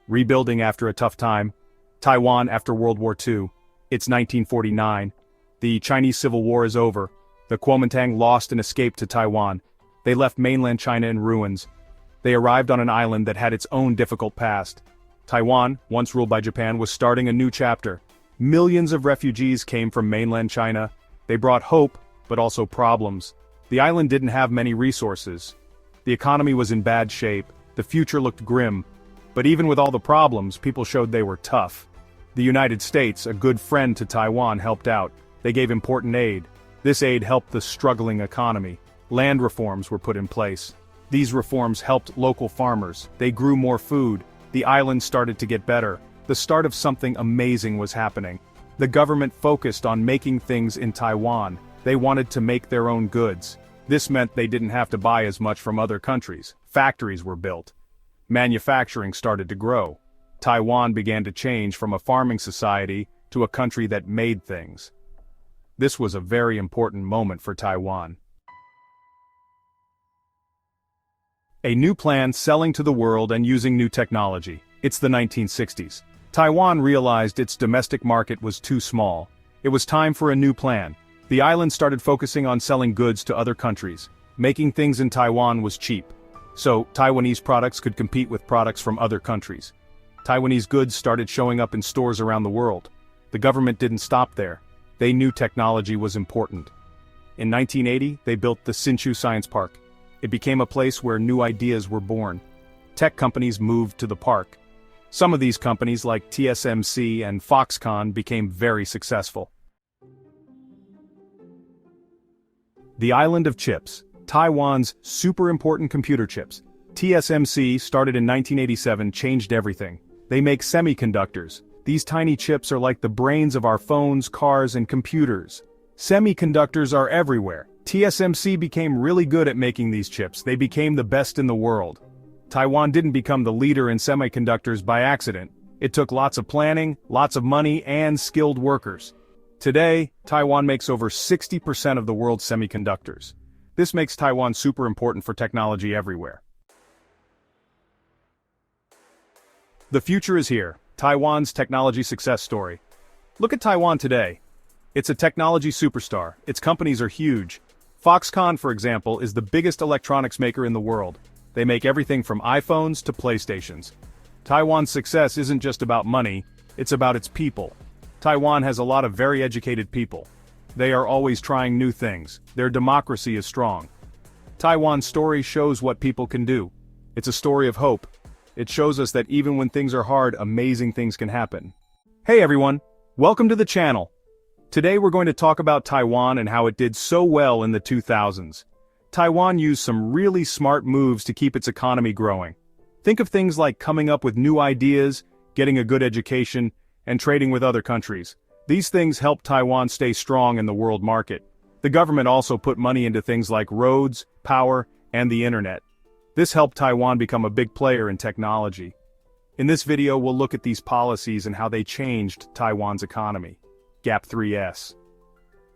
Rebuilding after a tough time. Taiwan after World War II. It's 1949. The Chinese Civil War is over. The Kuomintang lost and escaped to Taiwan. They left mainland China in ruins. They arrived on an island that had its own difficult past. Taiwan, once ruled by Japan, was starting a new chapter. Millions of refugees came from mainland China. They brought hope, but also problems. The island didn't have many resources. The economy was in bad shape. The future looked grim. But even with all the problems, people showed they were tough. The United States, a good friend to Taiwan, helped out. They gave important aid. This aid helped the struggling economy. Land reforms were put in place. These reforms helped local farmers. They grew more food. The island started to get better. The start of something amazing was happening. The government focused on making things in Taiwan. They wanted to make their own goods. This meant they didn't have to buy as much from other countries. Factories were built. Manufacturing started to grow. Taiwan began to change from a farming society to a country that made things. This was a very important moment for Taiwan. A new plan selling to the world and using new technology. It's the 1960s. Taiwan realized its domestic market was too small. It was time for a new plan. The island started focusing on selling goods to other countries. Making things in Taiwan was cheap. So, Taiwanese products could compete with products from other countries. Taiwanese goods started showing up in stores around the world. The government didn't stop there. They knew technology was important. In 1980, they built the Hsinchu Science Park. It became a place where new ideas were born. Tech companies moved to the park. Some of these companies, like TSMC and Foxconn, became very successful. The Island of Chips. Taiwan's super important computer chips. TSMC, started in 1987, changed everything. They make semiconductors. These tiny chips are like the brains of our phones, cars, and computers. Semiconductors are everywhere. TSMC became really good at making these chips. They became the best in the world. Taiwan didn't become the leader in semiconductors by accident. It took lots of planning, lots of money, and skilled workers. Today, Taiwan makes over 60% of the world's semiconductors. This makes Taiwan super important for technology everywhere. The future is here. Taiwan's technology success story. Look at Taiwan today. It's a technology superstar. Its companies are huge. Foxconn, for example, is the biggest electronics maker in the world. They make everything from iPhones to PlayStations. Taiwan's success isn't just about money, it's about its people. Taiwan has a lot of very educated people. They are always trying new things. Their democracy is strong. Taiwan's story shows what people can do. It's a story of hope. It shows us that even when things are hard, amazing things can happen. Hey everyone, welcome to the channel. Today we're going to talk about Taiwan and how it did so well in the 2000s. Taiwan used some really smart moves to keep its economy growing. Think of things like coming up with new ideas, getting a good education, and trading with other countries. These things helped Taiwan stay strong in the world market. The government also put money into things like roads, power, and the internet. This helped Taiwan become a big player in technology. In this video we'll look at these policies and how they changed Taiwan's economy. Gap 3S.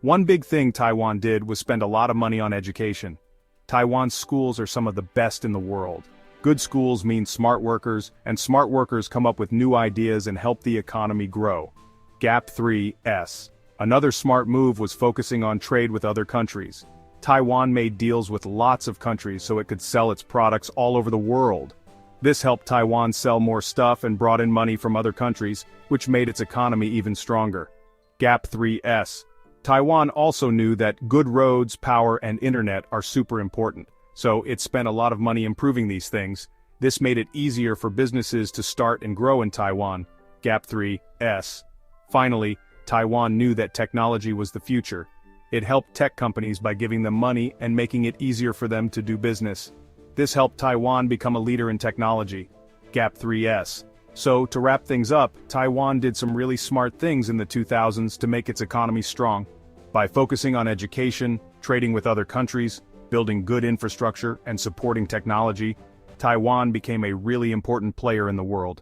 One big thing Taiwan did was spend a lot of money on education. Taiwan's schools are some of the best in the world. Good schools mean smart workers, and smart workers come up with new ideas and help the economy grow. Gap 3S. Another smart move was focusing on trade with other countries. Taiwan made deals with lots of countries so it could sell its products all over the world. This helped Taiwan sell more stuff and brought in money from other countries, which made its economy even stronger. Gap 3S. Taiwan also knew that good roads, power, and internet are super important, so it spent a lot of money improving these things. This made it easier for businesses to start and grow in Taiwan. Gap 3S. Finally, Taiwan knew that technology was the future. It helped tech companies by giving them money and making it easier for them to do business. This helped Taiwan become a leader in technology. Gap 3S. So, to wrap things up, Taiwan did some really smart things in the 2000s to make its economy strong. By focusing on education, trading with other countries, building good infrastructure, and supporting technology, Taiwan became a really important player in the world.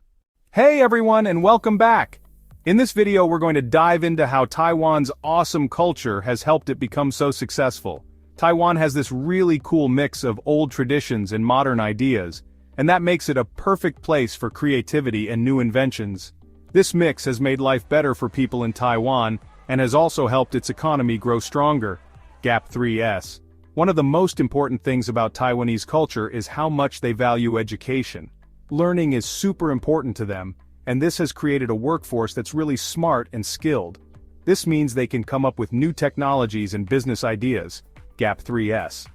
Hey everyone, and welcome back! In this video we're going to dive into how Taiwan's awesome culture has helped it become so successful. Taiwan has this really cool mix of old traditions and modern ideas, and that makes it a perfect place for creativity and new inventions. This mix has made life better for people in Taiwan, and has also helped its economy grow stronger. Gap 3S. One of the most important things about Taiwanese culture is how much they value education. Learning is super important to them, and this has created a workforce that's really smart and skilled. This means they can come up with new technologies and business ideas. Gap 3S.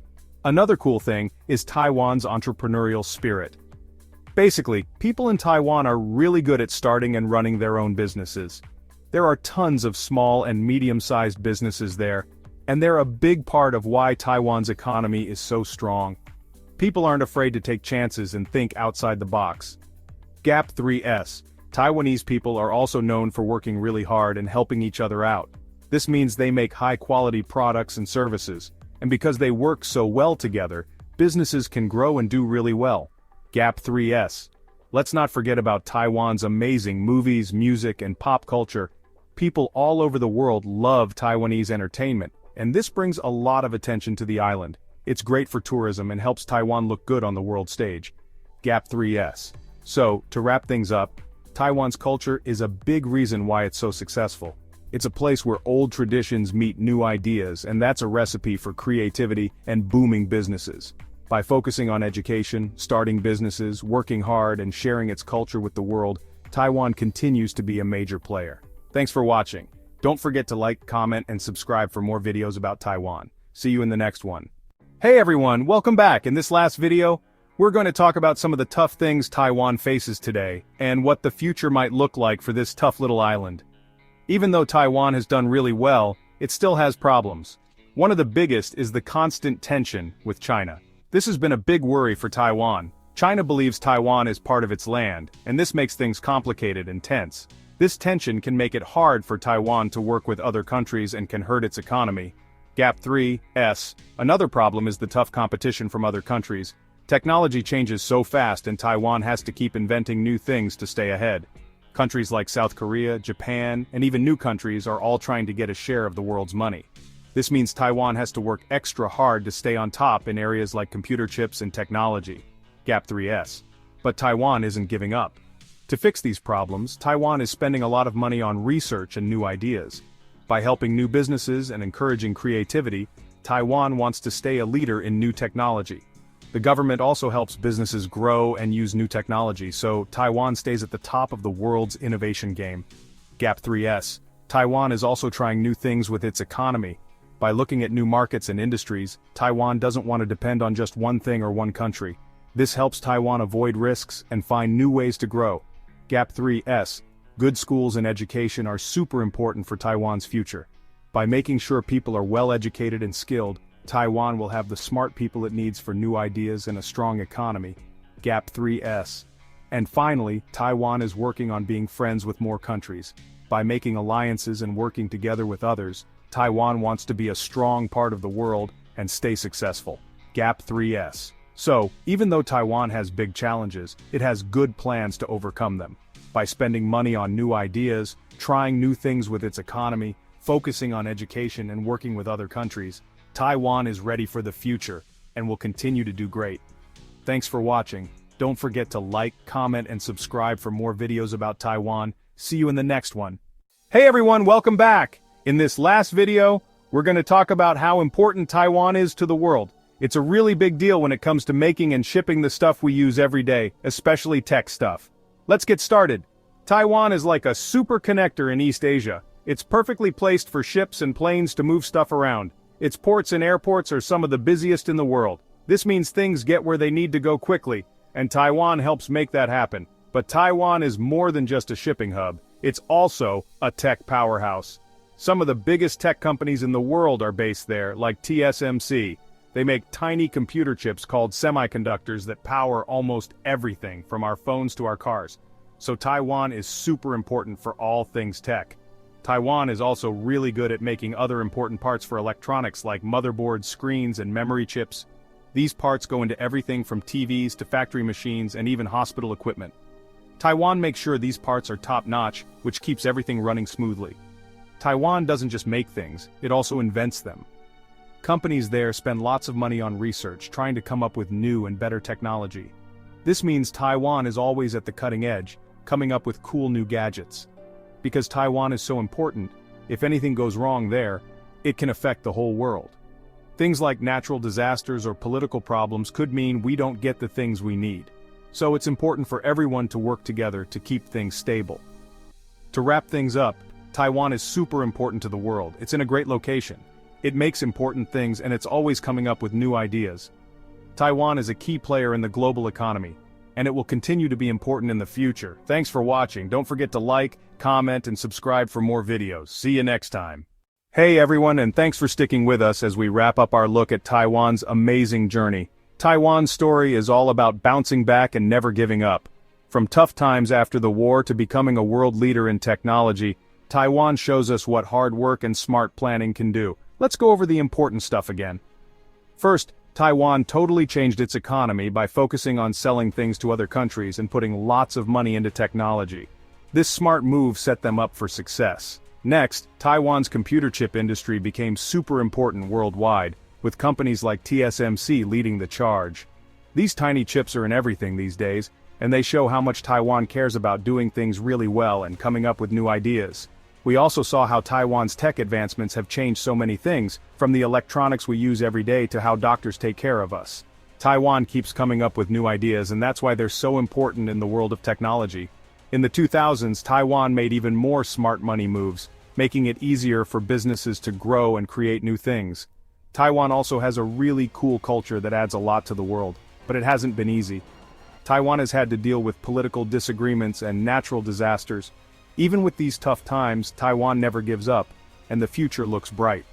Another cool thing is Taiwan's entrepreneurial spirit. Basically, people in Taiwan are really good at starting and running their own businesses. There are tons of small and medium-sized businesses there, and they're a big part of why Taiwan's economy is so strong. People aren't afraid to take chances and think outside the box. Gap 3S. Taiwanese people are also known for working really hard and helping each other out. This means they make high-quality products and services, and because they work so well together, businesses can grow and do really well. Gap 3S. Let's not forget about Taiwan's amazing movies, music, and pop culture. People all over the world love Taiwanese entertainment, and this brings a lot of attention to the island. It's great for tourism and helps Taiwan look good on the world stage. Gap 3S. So, to wrap things up, Taiwan's culture is a big reason why it's so successful. It's a place where old traditions meet new ideas, and that's a recipe for creativity and booming businesses. By focusing on education, starting businesses, working hard, and sharing its culture with the world, Taiwan continues to be a major player. Thanks for watching. Don't forget to like, comment, and subscribe for more videos about Taiwan. See you in the next one. Hey everyone, welcome back. In this last video, we're going to talk about some of the tough things Taiwan faces today, and what the future might look like for this tough little island. Even though Taiwan has done really well, it still has problems. One of the biggest is the constant tension with China. This has been a big worry for Taiwan. China believes Taiwan is part of its land, and this makes things complicated and tense. This tension can make it hard for Taiwan to work with other countries and can hurt its economy. Gap 3S. Another problem is the tough competition from other countries. Technology changes so fast and Taiwan has to keep inventing new things to stay ahead. Countries like South Korea, Japan, and even new countries are all trying to get a share of the world's money. This means Taiwan has to work extra hard to stay on top in areas like computer chips and technology. Gap 3S. But Taiwan isn't giving up. To fix these problems, Taiwan is spending a lot of money on research and new ideas. By helping new businesses and encouraging creativity, Taiwan wants to stay a leader in new technology. The government also helps businesses grow and use new technology, so Taiwan stays at the top of the world's innovation game. Gap 3S. Taiwan is also trying new things with its economy. By looking at new markets and industries, Taiwan doesn't want to depend on just one thing or one country. This helps Taiwan avoid risks and find new ways to grow. Gap 3S. Good schools and education are super important for Taiwan's future. By making sure people are well educated and skilled, Taiwan will have the smart people it needs for new ideas and a strong economy. Gap 3S. And finally, Taiwan is working on being friends with more countries. By making alliances and working together with others, Taiwan wants to be a strong part of the world and stay successful. Gap 3S. So, even though Taiwan has big challenges, it has good plans to overcome them. By spending money on new ideas, trying new things with its economy, focusing on education and working with other countries, Taiwan is ready for the future, and will continue to do great. Thanks for watching. Don't forget to like, comment, and subscribe for more videos about Taiwan. See you in the next one. Hey everyone, welcome back! In this last video, we're going to talk about how important Taiwan is to the world. It's a really big deal when it comes to making and shipping the stuff we use every day, especially tech stuff. Let's get started. Taiwan is like a super connector in East Asia. It's perfectly placed for ships and planes to move stuff around. Its ports and airports are some of the busiest in the world. This means things get where they need to go quickly, and Taiwan helps make that happen. But Taiwan is more than just a shipping hub. It's also a tech powerhouse. Some of the biggest tech companies in the world are based there, like TSMC. They make tiny computer chips called semiconductors that power almost everything from our phones to our cars. So Taiwan is super important for all things tech. Taiwan is also really good at making other important parts for electronics like motherboards, screens, and memory chips. These parts go into everything from TVs to factory machines and even hospital equipment. Taiwan makes sure these parts are top-notch, which keeps everything running smoothly. Taiwan doesn't just make things, it also invents them. Companies there spend lots of money on research, trying to come up with new and better technology. This means Taiwan is always at the cutting edge, coming up with cool new gadgets. Because Taiwan is so important, if anything goes wrong there, it can affect the whole world. Things like natural disasters or political problems could mean we don't get the things we need. So it's important for everyone to work together to keep things stable. To wrap things up, Taiwan is super important to the world. It's in a great location. It makes important things and it's always coming up with new ideas. Taiwan is a key player in the global economy, and it will continue to be important in the future. Thanks for watching. Don't forget to like, comment, and subscribe for more videos. See you next time. Hey everyone, and thanks for sticking with us as we wrap up our look at Taiwan's amazing journey. Taiwan's story is all about bouncing back and never giving up. From tough times after the war to becoming a world leader in technology, Taiwan shows us what hard work and smart planning can do. Let's go over the important stuff again. First, Taiwan totally changed its economy by focusing on selling things to other countries and putting lots of money into technology. This smart move set them up for success. Next, Taiwan's computer chip industry became super important worldwide, with companies like TSMC leading the charge. These tiny chips are in everything these days, and they show how much Taiwan cares about doing things really well and coming up with new ideas. We also saw how Taiwan's tech advancements have changed so many things, from the electronics we use every day to how doctors take care of us. Taiwan keeps coming up with new ideas, and that's why they're so important in the world of technology. In the 2000s, Taiwan made even more smart money moves, making it easier for businesses to grow and create new things. Taiwan also has a really cool culture that adds a lot to the world, but it hasn't been easy. Taiwan has had to deal with political disagreements and natural disasters. Even with these tough times, Taiwan never gives up, and the future looks bright.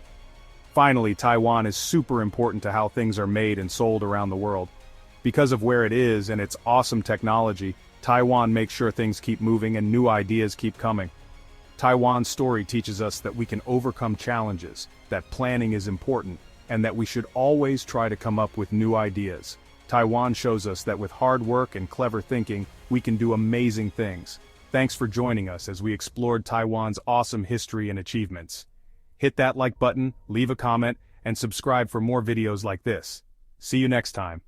Finally, Taiwan is super important to how things are made and sold around the world. Because of where it is and its awesome technology, Taiwan makes sure things keep moving and new ideas keep coming. Taiwan's story teaches us that we can overcome challenges, that planning is important, and that we should always try to come up with new ideas. Taiwan shows us that with hard work and clever thinking, we can do amazing things. Thanks for joining us as we explored Taiwan's awesome history and achievements. Hit that like button, leave a comment, and subscribe for more videos like this. See you next time.